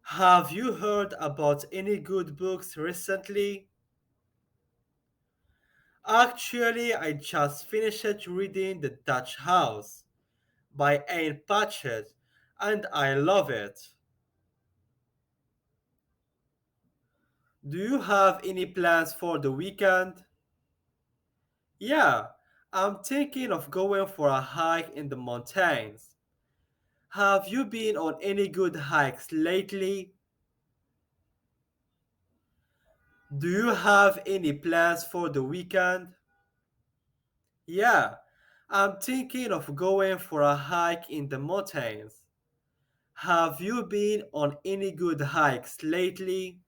Have you heard about any good books recently? Actually, I just finished reading The Dutch House by Anne Patchett and I love it. Do you have any plans for the weekend? Yeah, I'm thinking of going for a hike in the mountains. Have you been on any good hikes lately? Do you have any plans for the weekend? Yeah, I'm thinking of going for a hike in the mountains. Have you been on any good hikes lately?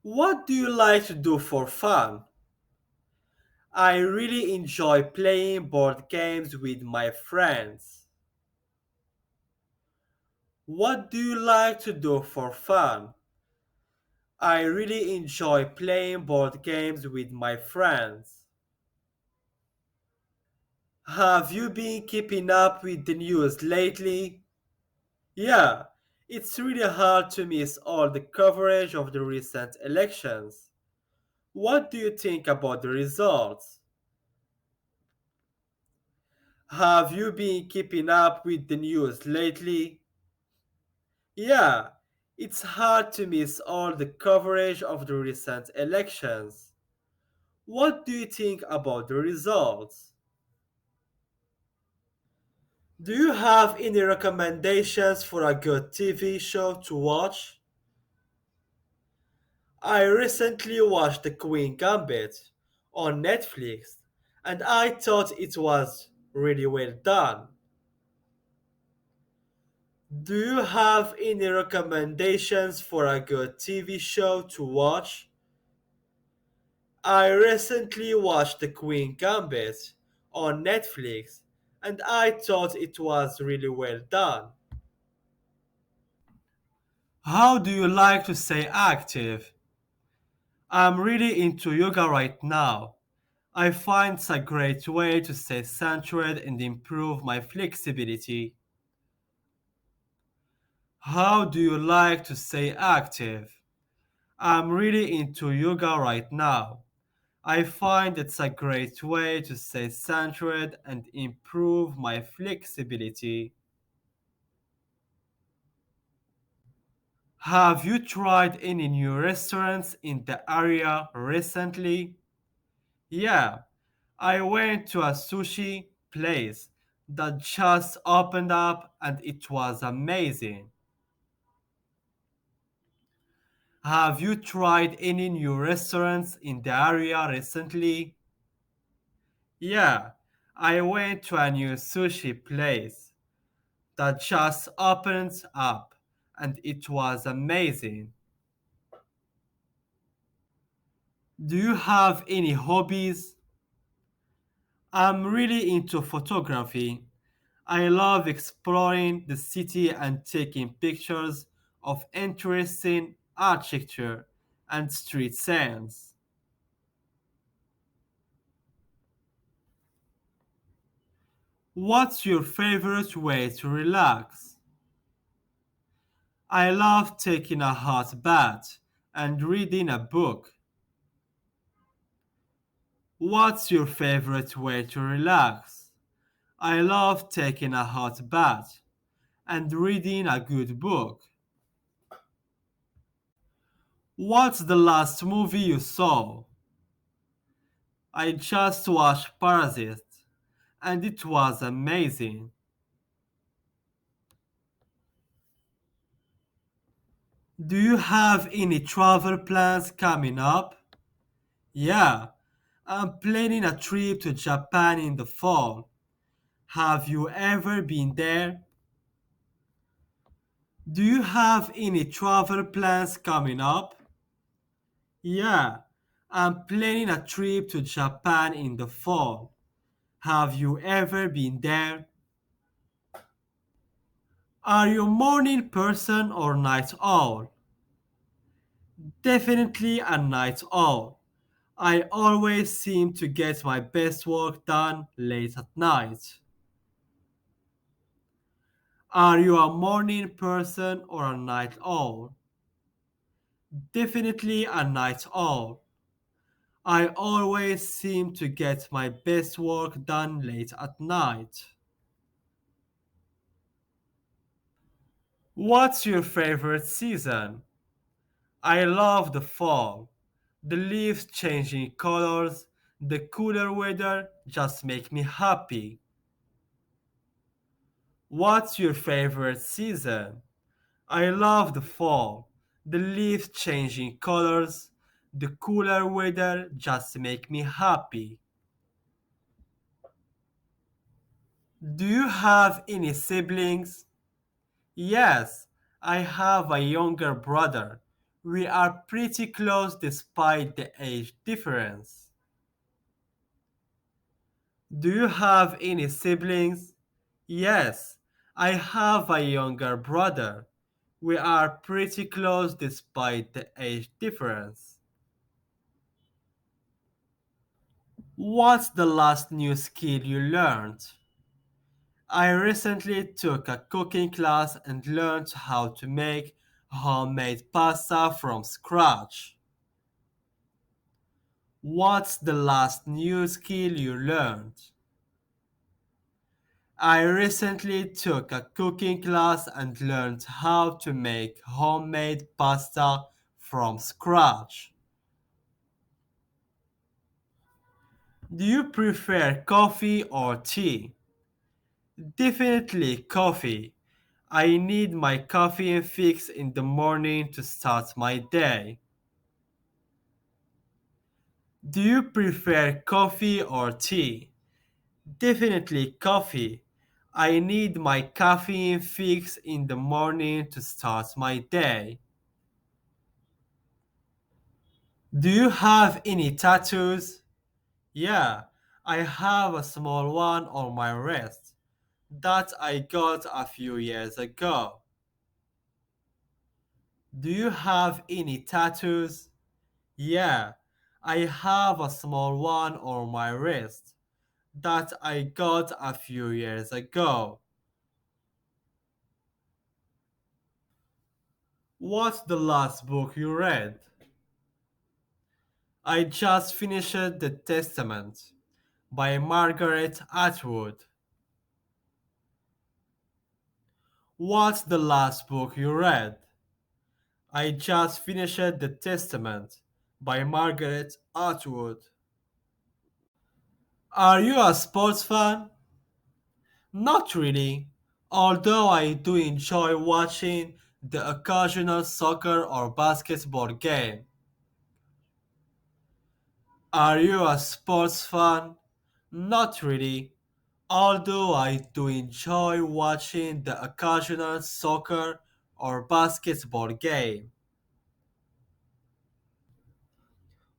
What do you like to do for fun? I really enjoy playing board games with my friends. What do you like to do for fun? I really enjoy playing board games with my friends. Have you been keeping up with the news lately? Yeah, it's really hard to miss all the coverage of the recent elections. What do you think about the results? Have you been keeping up with the news lately? Yeah, it's hard to miss all the coverage of the recent elections. What do you think about the results? Do you have any recommendations for a good TV show to watch? I recently watched The Queen Gambit on Netflix and I thought it was really well done. Do you have any recommendations for a good TV show to watch? I recently watched The Queen Gambit on Netflix and I thought it was really well done. How do you like to stay active? I'm really into yoga right now. I find it's a great way to stay centered and improve my flexibility. How do you like to stay active? I'm really into yoga right now. I find it's a great way to stay centered and improve my flexibility. Have you tried any new restaurants in the area recently? Yeah, I went to a sushi place that just opened up and it was amazing. Have you tried any new restaurants in the area recently? Yeah, I went to a new sushi place that just opened up and it was amazing. Do you have any hobbies? I'm really into photography. I love exploring the city and taking pictures of interesting architecture and street scenes. What's your favorite way to relax? I love taking a hot bath and reading a book. What's your favorite way to relax? I love taking a hot bath and reading a good book. What's the last movie you saw? I just watched Parasite and it was amazing. Do you have any travel plans coming up? Yeah, I'm planning a trip to Japan in the fall. Have you ever been there? Do you have any travel plans coming up? Yeah, I'm planning a trip to Japan in the fall. Have you ever been there? Are you a morning person or night owl? Definitely a night owl. I always seem to get my best work done late at night. Are you a morning person or a night owl? Definitely a night owl. I always seem to get my best work done late at night. What's your favorite season? I love the fall. The leaves changing colors, the cooler weather just make me happy. What's your favorite season? I love the fall. The leaves changing colors, the cooler weather just make me happy. Do you have any siblings? Yes, I have a younger brother. We are pretty close despite the age difference. Do you have any siblings? Yes, I have a younger brother. We are pretty close despite the age difference. What's the last new skill you learned? I recently took a cooking class and learned how to make homemade pasta from scratch. What's the last new skill you learned? I recently took a cooking class and learned how to make homemade pasta from scratch. Do you prefer coffee or tea? Definitely coffee. I need my caffeine fix in the morning to start my day. Do you prefer coffee or tea? Definitely coffee. I need my caffeine fix in the morning to start my day. Do you have any tattoos? Yeah, I have a small one on my wrist that I got a few years ago. Do you have any tattoos? Yeah, I have a small one on my wrist that I got a few years ago. What's the last book you read? I just finished The Testament by Margaret Atwood. What's the last book you read? I just finished The Testament by Margaret Atwood. Are you a sports fan? Not really, although I do enjoy watching the occasional soccer or basketball game. Are you a sports fan? Not really, although I do enjoy watching the occasional soccer or basketball game.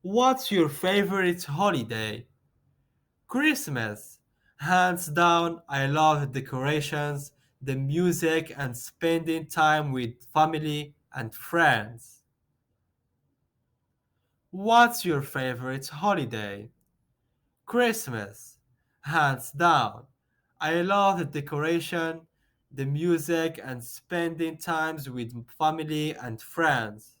What's your favorite holiday? Christmas. Hands down, I love the decorations, the music, and spending time with family and friends. What's your favorite holiday? Christmas. Hands down. I love the decoration, the music, and spending times with family and friends.